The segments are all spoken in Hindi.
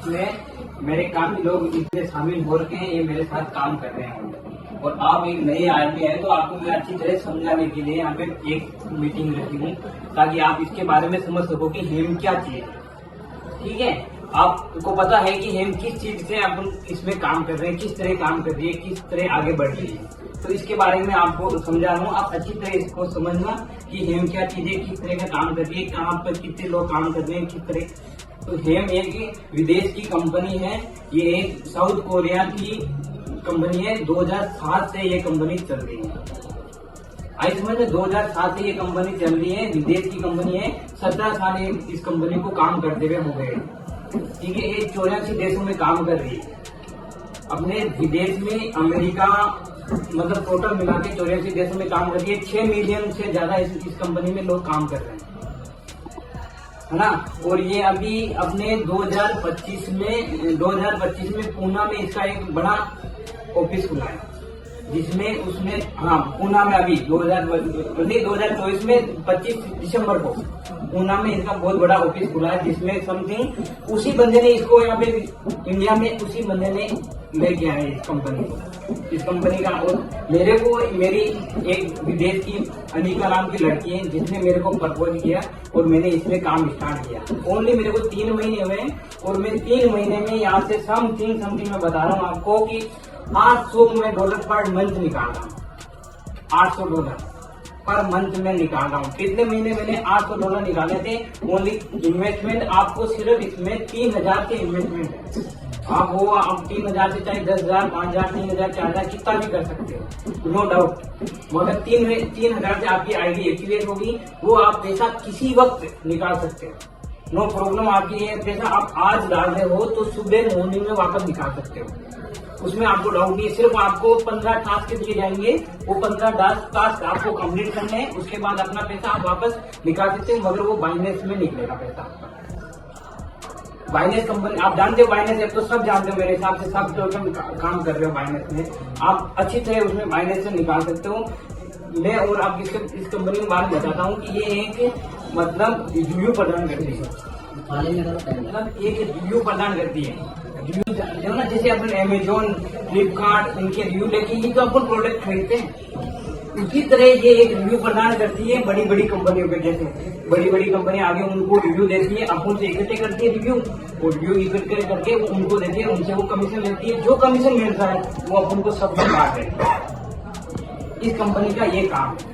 इसमें मेरे काफी लोग इसमें शामिल हो रखे हैं, ये मेरे साथ काम कर रहे हैं। और आप एक नए आदमी है तो आपको मैं अच्छी तरह समझाने के लिए यहाँ पे एक मीटिंग रखी हूँ, ताकि आप इसके बारे में समझ सको कि हेम क्या चीज है। ठीक है, आपको पता है कि हेम किस चीज से अपन इसमें काम कर रहे हैं, किस तरह काम कर रही है, किस तरह आगे बढ़ रही है, तो इसके बारे में आपको समझा रहा हूँ। आप अच्छी तरह इसको समझना कि हेम क्या चीज है, किस तरह का काम कर रही है, कहाँ पर कितने लोग काम कर रहे हैं, किस तरह। तो हेम एक विदेश की कंपनी है, ये एक साउथ कोरिया की कंपनी है। 2007 से ये कंपनी चल रही है। आई समझ में 2007 से ये कंपनी चल रही है, विदेश की कंपनी है। 17 साल इस कंपनी को काम करते हुए हो गए। ठीक है, ये 84 देशों में काम कर रही है। अपने विदेश में अमेरिका मतलब टोटल मिला के 84 देशों में काम कर रही है। 6 मिलियन से ज्यादा इस कंपनी में लोग काम कर रहे हैं, है ना। और ये अभी अपने 2025 में पूना में इसका एक बड़ा ऑफिस खुला है, जिसमें उसने पूना में अभी 2024 में 25 दिसंबर को पूना में इसका बहुत बड़ा ऑफिस खुला है, जिसमें समथिंग उसी बंदे ने इसको यहाँ पे इंडिया में उसी बंदे ने लेके आया इस कंपनी का। और मेरे को मेरी एक विदेश की अनिका नाम की लड़की है, जिसने मेरे को प्रपोज किया और मैंने इसमें काम स्टार्ट किया। ओनली मेरे को 3 महीने हुए और मैं 3 महीने में यहाँ से समथिंग मैं बता रहा हूँ आपको कि $800 पर मंथ निकाल रहा हूँ। $800 पर मंथ में निकाल रहा हूँ। कितने महीने मैंने $800 निकाले थे। ओनली इन्वेस्टमेंट आपको सिर्फ इसमें 3000 के इन्वेस्टमेंट है। आप 3000 से चाहे 10,000, 5,000, 3,000, 4,000 कितना भी कर सकते हो, नो डाउट। मगर 3,000 से आपकी आईडी एक्टिवेट होगी, वो आप पैसा किसी वक्त निकाल सकते हो, नो प्रॉब्लम। आपकी ये पैसा आप आज डाल रहे हो तो सुबह मॉर्निंग में वापस निकाल सकते हो, उसमें आपको डाउट नहीं है। सिर्फ आपको 15 टास्क दिए जाएंगे, वो 15 टास्क आपको कंप्लीट करने हैं। उसके बाद अपना पैसा आप वापस निकाल सकते हो, मगर वो बाइनेंस में निकलेगा पैसा आपका। बाइनेंस कंपनी आप जानते हो, बाइनेंस ऐप तो सब जानते हो मेरे हिसाब से, सब तो काम कर रहे हो बाइनेंस में। आप अच्छी तरह उसमें बाइनेंस से निकाल सकते हो। मैं और आप इस कंपनी के बारे में बताता हूँ कि ये एक मतलब रिव्यू प्रदान करती है, मतलब एक रिव्यू प्रदान करती है। रिव्यू जो ना, जैसे अपन अमेजोन, फ्लिपकार्ट इनके रिव्यू लेके ही तो अपन प्रोडक्ट खरीदते हैं, उसी तरह ये एक रिव्यू प्रदान करती है बड़ी बड़ी कंपनियों पे। जैसे बड़ी बड़ी कंपनी आगे उनको रिव्यू देती है, अपन से इकट्ठे करती है रिव्यू, और रिव्यू इकट्ठे करके उनको देती है, उनसे वो कमीशन लेती है। जो कमीशन मिलता है वो अपन को सब बांट है। इस कंपनी का ये काम है।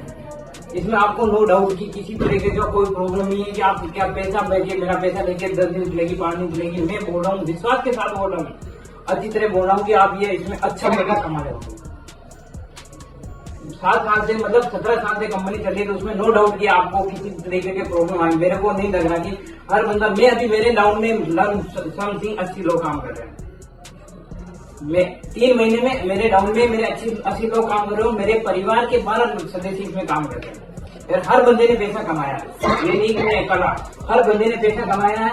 इसमें आपको नो डाउट कि किसी तरीके का कोई प्रॉब्लम नहीं है कि आप क्या पैसा मेरा पैसा लेके 10 दिन चलेगी, 5 दिन चलेगी। मैं बोल रहा हूँ, विश्वास के साथ बोल रहा हूँ, अच्छी तरह बोल रहा हूँ कि आप ये इसमें अच्छा पैसा कमा रहे हो। 7 साल से मतलब 17 साल से कंपनी चल रही है, तो उसमें नो डाउट कि आपको किसी तरीके के प्रॉब्लम आए। मेरे को नहीं लग रहा कि हर बंदा, मैं अभी मेरे डाउन में समथिंग 80 लोग काम कर रहे हैं। मैं 3 महीने में मेरे डाउन में मेरे 80 लोग काम कर रहे हो। मेरे परिवार के 12 सदस्य इसमें काम कर रहे हैं। और हर बंदे ने पैसा कमाया है, ये नहीं कि मैं कला, हर बंदे ने पैसा कमाया है।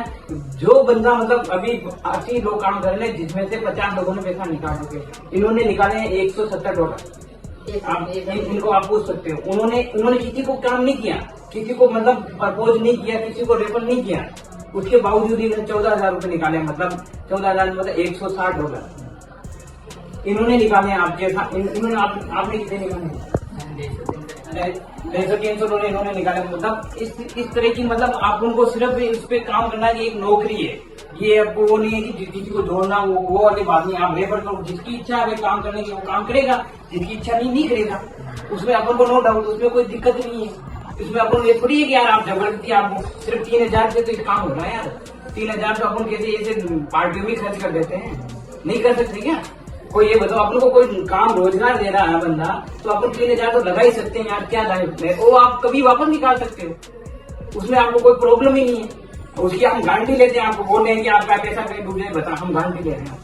जो बंदा मतलब अभी 80 लोग काम कर रहे हैं, जिसमें से 50 लोगों ने पैसा निकाल चुके। इन्होंने निकाले हैं $170। इनको आप पूछ सकते हो। उन्होंने किसी को काम नहीं किया, किसी को मतलब प्रपोज नहीं किया, किसी को रेफर नहीं किया, उसके बावजूद इन्होंने $14,000 निकाले। मतलब 14,000 मतलब $160 इन्होंने निकाले आपके साथ। इन्होंने आपने कितने निकाले? $300 इन्होंने निकाले। मतलब इस तरह की, मतलब आप उनको सिर्फ इस पे काम करना है, एक नौकरी है ये। आपको वो नहीं है कि किसी को जोड़ना, वो वाली बात नहीं। आप रेफर करो, जिसकी इच्छा है काम करने की वो काम करेगा, जिसकी इच्छा नहीं करेगा। उसमें अपन को नो डाउट, उसमें कोई दिक्कत नहीं है। इसमें अपन ये थोड़ी है कि यार आप जबरदस्ती आपको सिर्फ 3,000 से तो काम हो रहा है यार। 3,000 तो अपन कैसे ऐसे पार्टियों में खर्च कर देते हैं, नहीं कर सकते क्या? कोई ये बताओ, अपन को कोई काम रोजगार दे रहा है बंदा, तो अपन 3,000 तो लगा ही सकते हैं यार, क्या दायित्व है वो आप कभी वापस निकाल सकते हो, उसमें आपको कोई प्रॉब्लम ही नहीं है। उसकी हम गारंटी लेते हैं, आपको बोल रहे हैं कि आपका पैसा कहीं डूब जाए, बता, हम गारंटी ले रहे हैं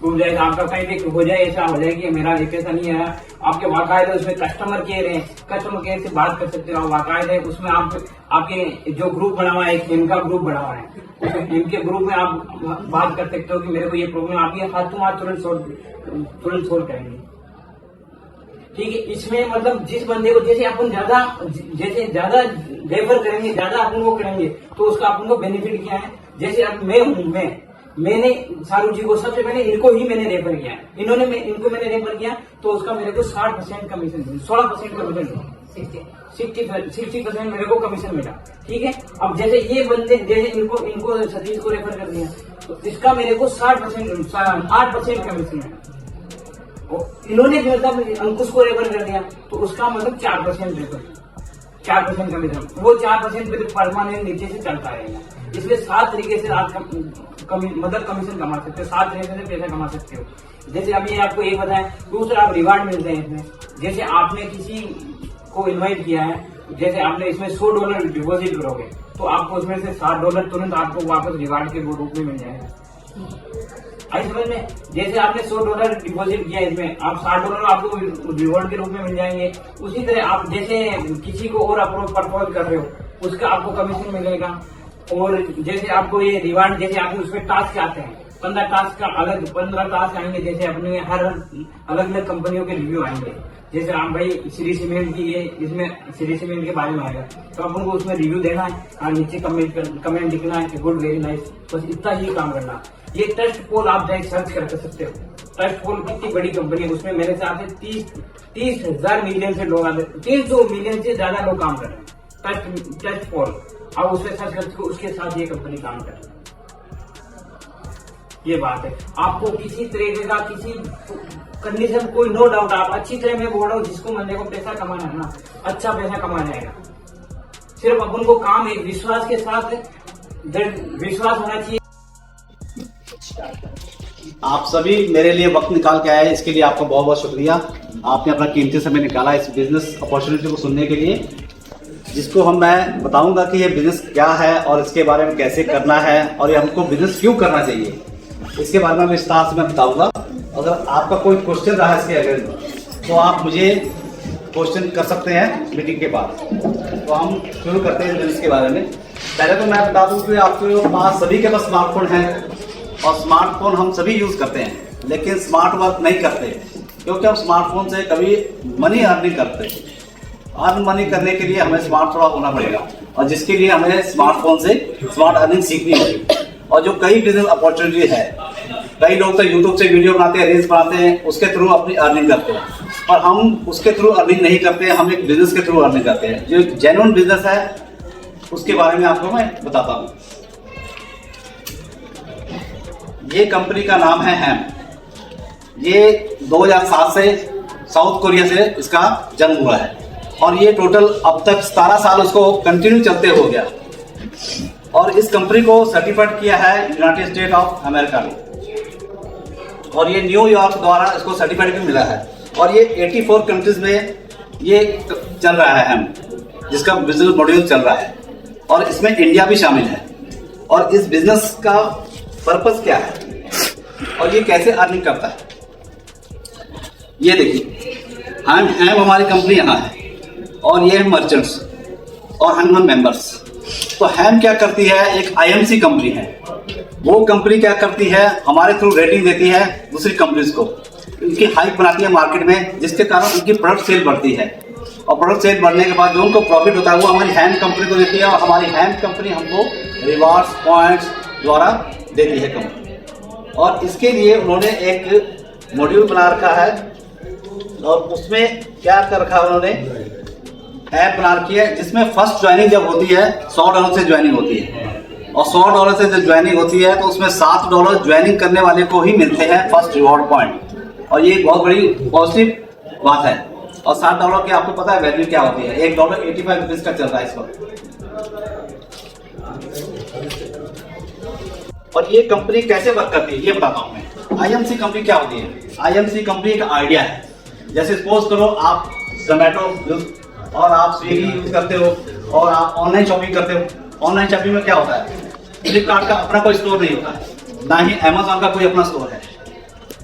डूब जाएगा आपका, कहीं हो जाए, ऐसा हो जाए कि मेरा ये पैसा नहीं आया। आपके वाकायदे उसमें कस्टमर केयर है, कस्टमर केयर से बात कर सकते हो, वाकायदे उसमें आप आपके जो ग्रुप बना हुआ है, इनका ग्रुप बना हुआ है, इनके ग्रुप में आप बात कर सकते हो कि मेरे को ये प्रॉब्लम आपकी हाथ तुम्हारा तुरंत सोल्व करेंगे। ठीक है, इसमें मतलब जिस बंदे को जैसे अपन ज्यादा रेफर करेंगे, ज्यादा अपन को करेंगे, तो उसका अपन को बेनिफिट क्या है। जैसे अब मैं हूँ, मैंने शाहरुख जी को सबसे पहले इनको ही मैंने रेफर किया, इनको मैंने रेफर किया तो उसका मेरे को 60% कमीशन, 16% कमीशन, 60% मेरे को कमीशन मिला। ठीक है, अब जैसे ये बंदे, जैसे इनको सतीश को रेफर कर दिया तो इसका मेरे को 8% कमीशन है। इन्होंने मतलब अंकुश को रेफर कर दिया तो उसका मतलब 4% रेफर, 4% कमीशन, वो 4% फिर परमानेंट नीचे से चलता रहेगा। इसलिए 7 तरीके से आप मतलब कमीशन कमा सकते हो, 7 तरीके से पैसा कमा सकते हो। जैसे अभी आपको ये बताएं, दूसरा आप रिवार्ड मिलते हैं इसमें। जैसे आपने किसी को इन्वाइट किया है, जैसे आपने इसमें $100 डिपॉजिट करोगे तो आपको उसमें से $7 तुरंत आपको वापस रिवार्ड के रूप में मिल जाएगा। आई समझ में? जैसे आपने $100 डिपॉजिट किया, इसमें आप $60 आपको रिवॉर्ड के रूप में मिल जाएंगे। उसी तरह आप जैसे किसी को और अप्रोच प्रपोज कर रहे हो, उसका आपको कमीशन मिलेगा। और जैसे आपको ये रिवार्ड, जैसे आपको उसमें टास्क आते हैं, 15 टास्क का अलग 15 टास्क आएंगे। जैसे अपने हर अलग अलग कंपनियों के रिव्यू आएंगे। जैसे आप भाई श्री सीमेंट की, ये इसमें श्री सीमेंट के बारे में आएगा तो अपन को उसमें रिव्यू देना है और नीचे कमेंट लिखना है कि गुड, वेरी नाइस, बस इतना ही काम करना। ये ट्रस्ट पोल आप जाए सर्च कर सकते हो। ट्रस्ट पोल कितनी बड़ी कंपनी है, उसमें मेरे हिसाब से 30,000 मिलियन से लोग आते, 300 मिलियन से ज्यादा लोग काम कर रहे हैं। ट्रस्ट पोल आप उसमें सर्च करते हो, उसके साथ ये कंपनी काम कर रही है। ये बात है, आपको किसी तरह का किसी कंडीशन कोई नो डाउट, आप अच्छी तरह मैं बोल रहा हूँ, जिसको बंदे को पैसा कमाना है ना, अच्छा पैसा कमा जाएगा। सिर्फ अपन को काम एक विश्वास के साथ, विश्वास होना चाहिए। आप सभी मेरे लिए वक्त निकाल के आए, इसके लिए आपका बहुत बहुत शुक्रिया। आपने अपना कीमती समय निकाला इस बिजनेस अपॉर्चुनिटी को सुनने के लिए, जिसको मैं बताऊंगा कि ये बिजनेस क्या है और इसके बारे में कैसे करना है और ये हमको बिजनेस क्यों करना चाहिए, इसके बारे में विस्तार से मैं बताऊंगा। अगर आपका कोई क्वेश्चन रहा है इसके अगेंस्ट तो आप मुझे क्वेश्चन कर सकते हैं मीटिंग के बाद। तो हम शुरू करते हैं बिजनेस के बारे में। पहले तो मैं बता दूं कि आपके पास सभी के पास स्मार्टफोन है और स्मार्टफोन हम सभी यूज करते हैं, लेकिन स्मार्ट वर्क नहीं करते क्योंकि हम स्मार्टफोन से कभी मनी अर्न नहीं करते। अर्न मनी करने के लिए हमें स्मार्ट थोड़ा होना पड़ेगा और जिसके लिए हमें स्मार्टफोन से स्मार्ट अर्निंग सीखनी होगी। और जो कई बिजनेस अपॉर्चुनिटी है, कई लोग तो यूट्यूब से वीडियो बनाते हैं, रील्स बनाते हैं, उसके थ्रू अपनी अर्निंग करते हैं, और हम उसके थ्रू अर्निंग नहीं करते हैं, हम एक बिजनेस के थ्रू अर्निंग करते हैं। जो जेन्युइन बिजनेस है उसके बारे में आपको मैं बताता हूँ। ये कंपनी का नाम है हैम। ये 2007 से साउथ कोरिया से इसका जन्म हुआ है और ये टोटल अब तक 17 साल उसको कंटिन्यू चलते हो गया। और इस कंपनी को सर्टिफाइड किया है यूनाइटेड स्टेट ऑफ अमेरिका में, और ये न्यूयॉर्क द्वारा इसको सर्टिफाइड भी मिला है। और ये 84 कंट्रीज में ये चल रहा है हैम, जिसका बिजनेस मॉड्यूल चल रहा है, और इसमें इंडिया भी शामिल है। और इस बिजनेस का पर्पस क्या है और ये कैसे अर्निंग करता है, ये देखिए। हैम हमारी कंपनी यहाँ है और ये है मर्चेंट्स और हम मेंबर्स। तो हैम क्या करती है, एक आईएमसी कंपनी है। वो कंपनी क्या करती है, हमारे थ्रू रेटिंग देती है दूसरी कंपनीज को, उनकी हाइक बनाती है मार्केट में, जिसके कारण उनकी प्रोडक्ट सेल बढ़ती है। और प्रोडक्ट सेल बढ़ने के बाद जो उनको प्रॉफिट होता है वो हमारी हैम कंपनी को देती है, और हमारी हैम कंपनी हमको रिवार्ड्स पॉइंट्स द्वारा देती है कंपनी। और इसके लिए उन्होंने एक मॉड्यूल बना रखा है और उसमें क्या कर रखा है, उन्होंने ऐप बना रखी है जिसमें फर्स्ट ज्वाइनिंग जब होती है $100 से ज्वाइनिंग होती है, और $100 से जब ज्वाइनिंग होती है तो उसमें $7 ज्वाइनिंग करने वाले को ही मिलते हैं फर्स्ट रिवॉर्ड पॉइंट। और ये बहुत बड़ी पॉजिटिव बात है। और $7 की आपको पता है वैल्यू क्या होती है, $1.85 का चल रहा है इस वक्त। और ये कंपनी कैसे वर्क करती है ये बताता हूँ मैं। आईएमसी कंपनी क्या होती है, आईएमसी कंपनी एक आइडिया है। जैसे सपोज करो आप जोमेटो और आप स्विगी यूज करते हो और आप ऑनलाइन शॉपिंग करते हो। ऑनलाइन शॉपिंग में क्या होता है, फ्लिपकार्ट का अपना कोई स्टोर नहीं होता है, ना ही अमेजोन का कोई अपना स्टोर है।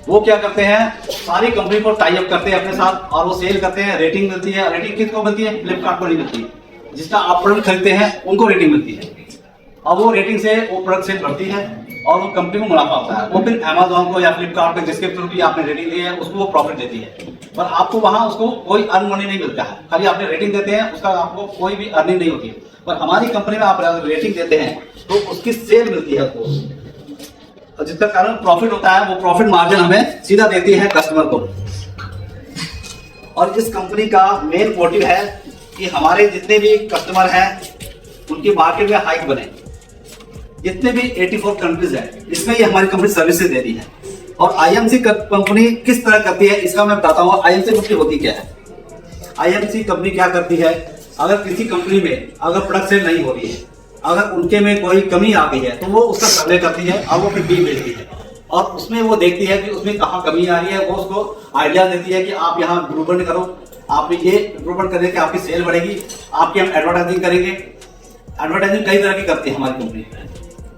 वो क्या करते हैं, सारी कंपनी को टाई अप करते हैं अपने साथ और वो सेल करते हैं, रेटिंग मिलती है। रेटिंग किसको मिलती है, फ्लिपकार्ट को नहीं मिलती है। जिसका आप प्रोडक्ट खरीदते हैं उनको रेटिंग मिलती है, और वो रेटिंग से वो प्रोडक्ट सेल बढ़ती है और वो कंपनी को मुनाफा होता है। वो फिर अमेजोन को या फ्लिपकार्ट को जिसके थ्रू भी आपने रेटिंग दी है उसको वो प्रॉफिट देती है, पर आपको वहां उसको कोई अर्न मनी नहीं मिलता है। खाली आपने रेटिंग देते हैं, उसका आपको कोई भी अर्निंग नहीं होती है। पर हमारी कंपनी में आप रेटिंग देते हैं तो उसकी सेल मिलती है आपको, जिसका कारण प्रॉफिट होता है, वो प्रॉफिट मार्जिन हमें सीधा देती है कस्टमर को। और इस कंपनी का मेन मोटिव है कि हमारे जितने भी कस्टमर हैं उनकी मार्केट में हाइक बने। जितने भी 84 कंट्रीज है इसमें ये हमारी कंपनी सर्विसेज दे रही है। और आईएमसी कंपनी किस तरह करती है इसका मैं बताता हूँ। आईएमसी कंपनी होती क्या है? आईएमसी कंपनी क्या करती है, अगर किसी कंपनी में अगर प्रोडक्ट सेल नहीं हो रही है, अगर उनके में कोई कमी आ गई है तो वो उसका सर्वे करती है और वो फिर बिल भेजती है और उसमें वो देखती है कि उसमें कहाँ कमी आ रही है। वो उसको आइडिया देती है कि आप यहाँ इम्प्रूवमेंट करो, आप ये इम्प्रूवमेंट करने के आपकी सेल बढ़ेगी, आपकी हम एडवर्टाइजिंग करेंगे। एडवर्टाइजिंग कई तरह की करती है हमारी कंपनी।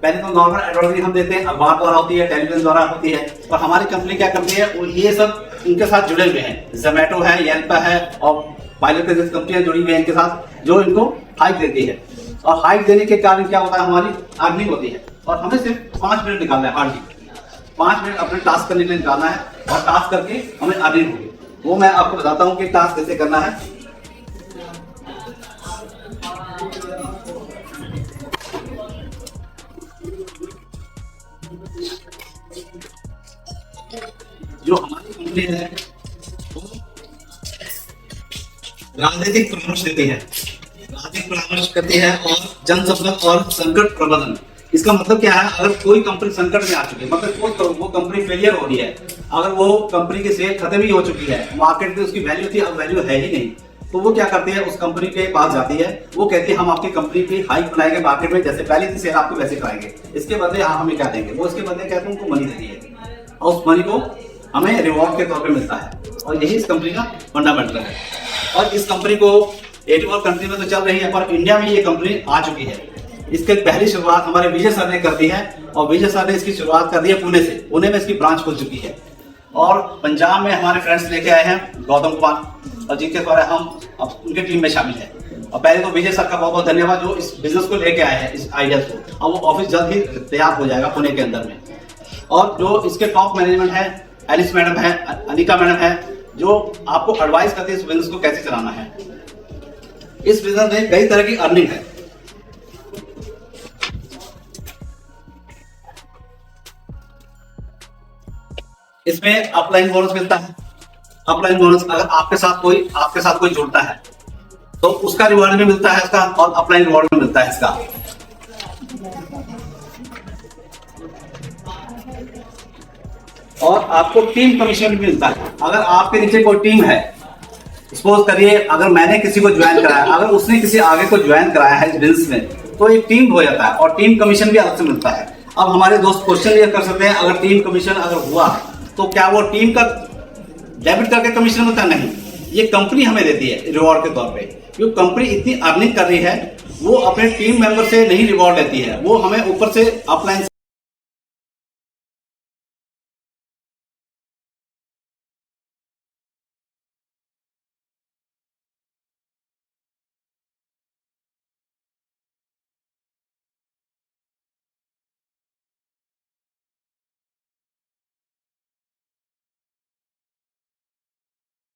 पहले तो नॉर्मल एडवर्टाइजिंग हम देते हैं, अखबार द्वारा होती है, टेलीविजन द्वारा होती है। और हमारी कंपनी क्या करती है, ये सब इनके साथ जुड़े हुए हैं। जोमेटो है, येल्प है और पायलट जैसी कंपनियां जुड़ी हुई हैं इनके साथ, जो इनको हाइक देती है। और हाइक देने के कारण क्या होता है, हमारी अर्निंग होती है। और हमें सिर्फ 5 मिनट निकालना है, हार्डली 5 मिनट अपने टास्क करने के लिए निकालना है और टास्क करके हमें अर्निंग होगी। वो मैं आपको बताता हूँ कि टास्क कैसे करना है। जो हमारी कंपनी है वो राजनीतिक परामर्श देती है, राजनीतिक परामर्श करती है और जनसंपर्क और संकट प्रबंधन। इसका मतलब क्या है, अगर कोई कंपनी संकट में आ चुकी है, मतलब वो कंपनी फेलियर हो रही है, अगर वो कंपनी की सेल खत्म ही हो चुकी है, मार्केट में उसकी वैल्यू थी अब वैल्यू है ही नहीं, तो वो क्या करती है, उस कंपनी के पास जाती है। वो कहती है हम आपकी कंपनी की हाइक बनाएंगे मार्केट में, जैसे पहली थी सेल आपको वैसे कराएंगे, इसके बदले आप हमें क्या देंगे। वो इसके बदले कहते हैं उनको मनी देती है और उस मनी को हमें रिवॉर्ड के तौर पे मिलता है। और यही इस कंपनी का फंडामेंटल है। और इस कंपनी को 84 कंट्री में तो चल रही है, पर इंडिया में ये कंपनी आ चुकी है। इसके पहली शुरुआत हमारे विजय सर ने कर दी है और विजय सर ने इसकी शुरुआत कर दी है पुणे से। पुणे में इसकी ब्रांच खुल चुकी है और पंजाब में हमारे फ्रेंड्स लेके आए हैं गौतम कुमार, और जिनके द्वारा हम अब उनके टीम में शामिल है। और पहले तो विजय सर का बहुत बहुत धन्यवाद जो इस बिजनेस को लेके आए हैं, इस आइडिया को। और वो ऑफिस जल्द ही तैयार हो जाएगा पुणे के अंदर में। और जो इसके टॉप मैनेजमेंट है, एलिस मैडम है, अनिका मैडम है, जो आपको एडवाइस करती है इस बिजनेस को कैसे चलाना है। इस बिजनेस में कई तरह की अर्निंग है। इसमें अपलाइन बोनस मिलता है। अपलाइन बोनस अगर आपके साथ कोई जुड़ता है तो उसका रिवॉर्ड भी मिलता है इसका, और अपलाइन रिवॉर्ड भी मिलता है इसका। और आपको टीम कमीशन भी मिलता है। अगर आपके नीचे कोई टीम है, सपोज करिए अगर मैंने किसी को ज्वाइन कराया, अगर उसने किसी आगे को ज्वाइन कराया है इस बिजनेस में, तो एक टीम हो जाता है और टीम कमीशन भी अलग से मिलता है। अब हमारे दोस्त क्वेश्चन ये कर सकते हैं, अगर टीम कमीशन अगर हुआ तो क्या वो टीम का डेबिट करके कमीशन होता है? नहीं, ये कंपनी हमें देती है रिवॉर्ड के तौर पे। क्योंकि कंपनी इतनी अर्निंग कर रही है, वो अपने टीम मेंबर से नहीं रिवॉर्ड लेती है, वो हमें ऊपर से अपलाइन